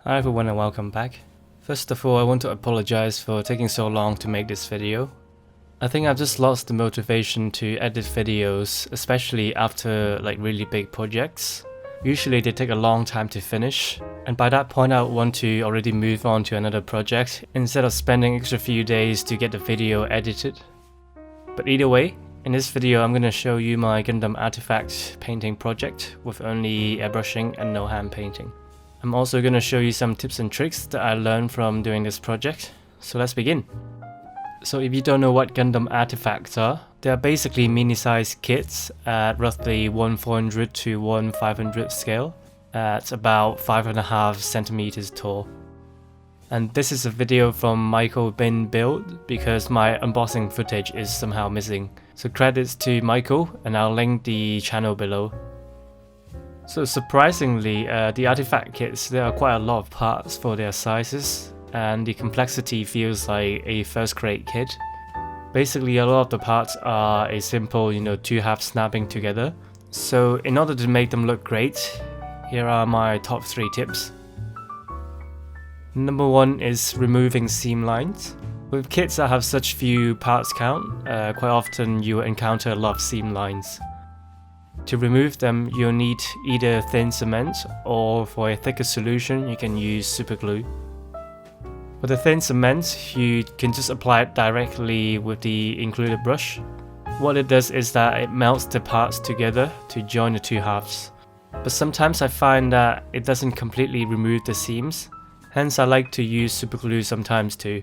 Hi everyone and welcome back. First of all, I want to apologize for taking so long to make this video. I think I've just lost the motivation to edit videos, especially after really big projects. Usually they take a long time to finish, and by that point I would want to already move on to another project instead of spending extra few days to get the video edited. But either way, in this video I'm going to show you my Gundam Artifact painting project with only airbrushing and no hand painting. I'm also going to show you some tips and tricks that I learned from doing this project, so let's begin. So if you don't know what Gundam artifacts are, they are basically mini-sized kits at roughly 1/400 to 1/500 scale, at about 5.5 centimeters tall. And this is a video from Michael Bin build because my unboxing footage is somehow missing. So credits to Michael, and I'll link the channel below. So surprisingly, the artifact kits, there are quite a lot of parts for their sizes, and the complexity feels like a first grade kit. Basically a lot of the parts are a simple, two halves snapping together. So in order to make them look great, here are my top 3 tips. Number 1 is removing seam lines. With kits that have such few parts count, quite often you will encounter a lot of seam lines. To remove them, you'll need either thin cement, or for a thicker solution you can use super glue. For the thin cement, you can just apply it directly with the included brush. What it does is that it melts the parts together to join the two halves. But sometimes I find that it doesn't completely remove the seams, hence I like to use super glue sometimes too.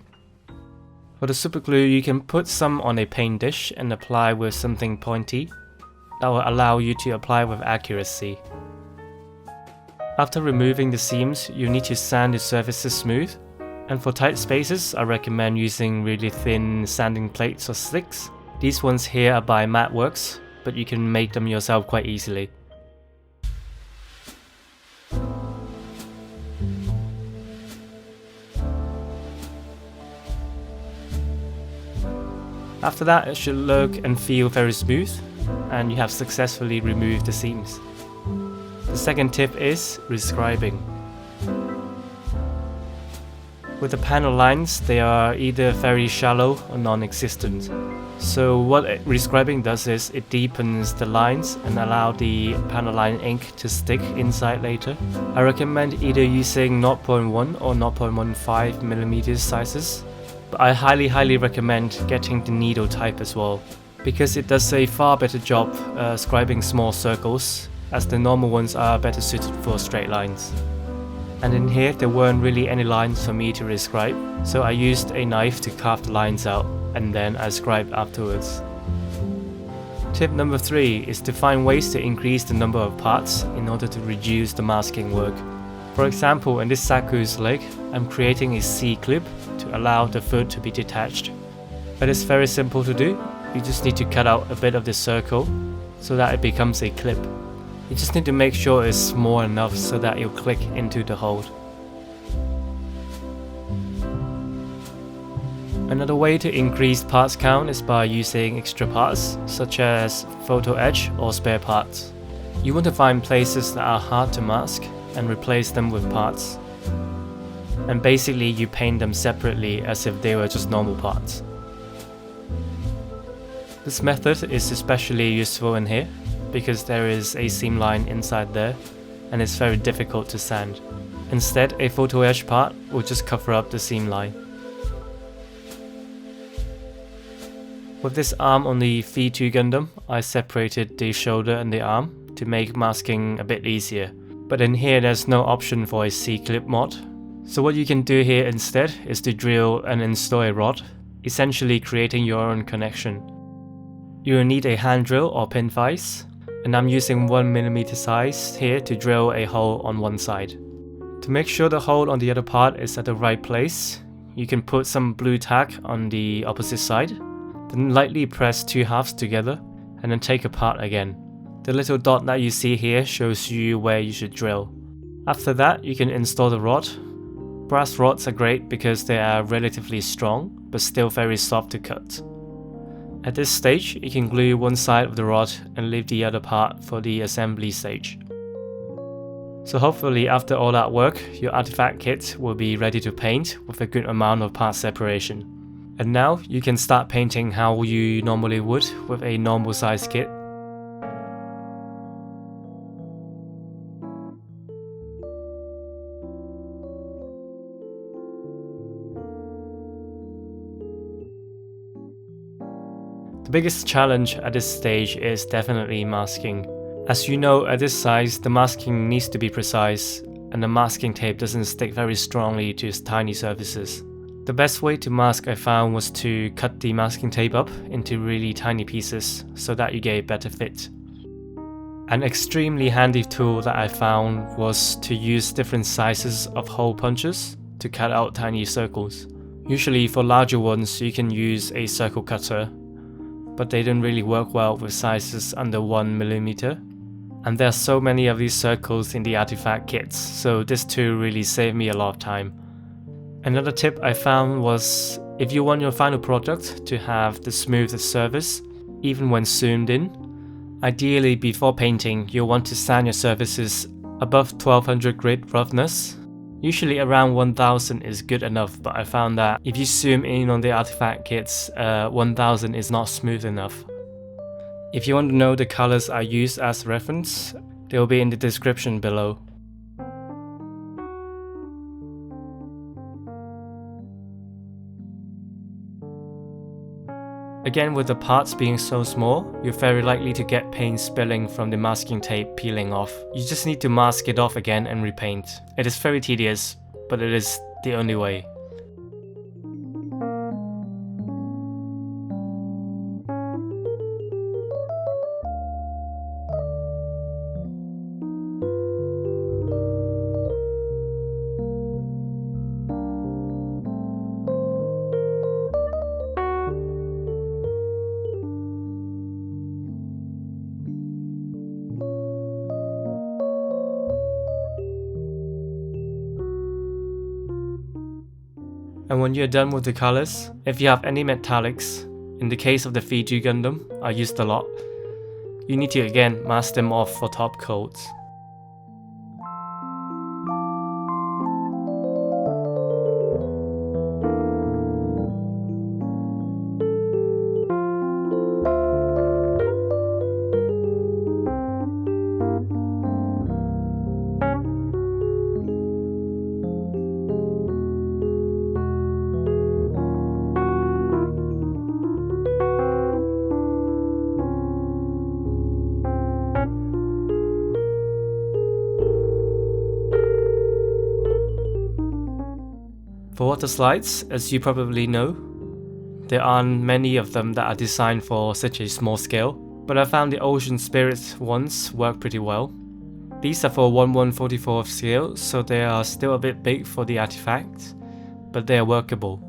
For the super glue, you can put some on a paint dish and apply with something pointy. That will allow you to apply with accuracy. After removing the seams, you need to sand the surfaces smooth, and for tight spaces I recommend using really thin sanding plates or sticks. These ones here are by Matworks, but you can make them yourself quite easily. After that, it should look and feel very smooth, and you have successfully removed the seams. The second tip is rescribing. With the panel lines, they are either very shallow or non-existent. So what rescribing does is it deepens the lines and allow the panel line ink to stick inside later. I recommend either using 0.1 or 0.15mm sizes, but I highly recommend getting the needle type as well, because it does a far better job scribing small circles, as the normal ones are better suited for straight lines. And in here there weren't really any lines for me to rescribe, so I used a knife to carve the lines out, and then I scribed afterwards. Tip number 3 is to find ways to increase the number of parts in order to reduce the masking work. For example, in this Zaku's leg, I'm creating a C-clip to allow the foot to be detached. But it's very simple to do. You just need to cut out a bit of the circle so that it becomes a clip. You just need to make sure it's small enough so that it'll click into the hold. Another way to increase parts count is by using extra parts, such as photo etch or spare parts. You want to find places that are hard to mask and replace them with parts. And basically you paint them separately as if they were just normal parts. This method is especially useful in here, because there is a seam line inside there, and it's very difficult to sand. Instead, a photo etch part will just cover up the seam line. With this arm on the V2 Gundam, I separated the shoulder and the arm to make masking a bit easier. But in here there's no option for a C-clip mod. So what you can do here instead is to drill and install a rod, essentially creating your own connection. You will need a hand drill or pin vise, and I'm using 1mm size here to drill a hole on one side. To make sure the hole on the other part is at the right place, you can put some blue tack on the opposite side, then lightly press two halves together and then take apart again. The little dot that you see here shows you where you should drill. After that, you can install the rod. Brass rods are great because they are relatively strong, but still very soft to cut. At this stage, you can glue one side of the rod and leave the other part for the assembly stage. So hopefully after all that work, your artifact kit will be ready to paint with a good amount of part separation. And now you can start painting how you normally would with a normal size kit. The biggest challenge at this stage is definitely masking. As you know, at this size, the masking needs to be precise, and the masking tape doesn't stick very strongly to its tiny surfaces. The best way to mask I found was to cut the masking tape up into really tiny pieces so that you get a better fit. An extremely handy tool that I found was to use different sizes of hole punches to cut out tiny circles. Usually for larger ones you can use a circle cutter, but they don't really work well with sizes under 1mm. And there are so many of these circles in the artifact kits, so this tool really saved me a lot of time. Another tip I found was, if you want your final product to have the smoothest surface, even when zoomed in, ideally before painting you'll want to sand your surfaces above 1200 grit roughness. Usually around 1000 is good enough, but I found that if you zoom in on the artifact kits, 1000 is not smooth enough. If you want to know the colors I use as reference, they will be in the description below. Again, with the parts being so small, you're very likely to get paint spilling from the masking tape peeling off. You just need to mask it off again and repaint. It is very tedious, but it is the only way. And when you're done with the colors, if you have any metallics, in the case of the V2 Gundam, I used a lot, you need to again mask them off for top coats. For water slides, as you probably know, there aren't many of them that are designed for such a small scale, but I found the Ocean Spirit ones work pretty well. These are for 1/144th scale, so they are still a bit big for the artifact, but they are workable.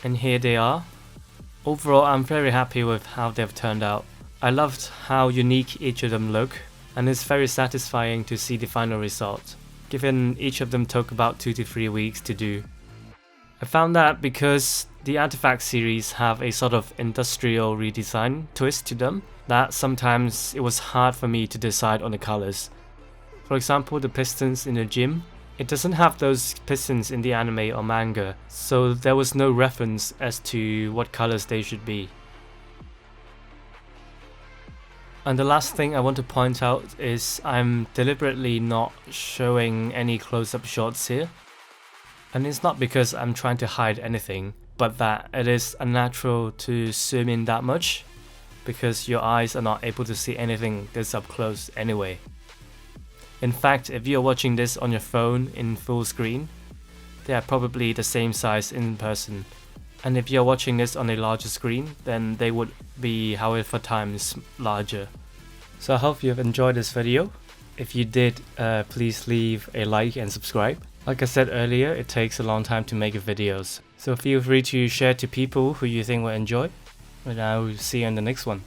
And here they are. Overall, I'm very happy with how they've turned out. I loved how unique each of them look, and it's very satisfying to see the final result, given each of them took about 2 to 3 weeks to do. I found that because the Artifact series have a sort of industrial redesign twist to them, that sometimes it was hard for me to decide on the colors. For example, the pistons in the gym, it doesn't have those pistons in the anime or manga, so there was no reference as to what colors they should be. And the last thing I want to point out is I'm deliberately not showing any close-up shots here. And it's not because I'm trying to hide anything, but that it is unnatural to zoom in that much, because your eyes are not able to see anything this up close anyway. In fact, if you're watching this on your phone in full screen, they are probably the same size in person. And if you're watching this on a larger screen, then they would be however times larger. So I hope you've enjoyed this video. If you did, please leave a like and subscribe. Like I said earlier, it takes a long time to make videos, so feel free to share to people who you think will enjoy, and I will see you in the next one.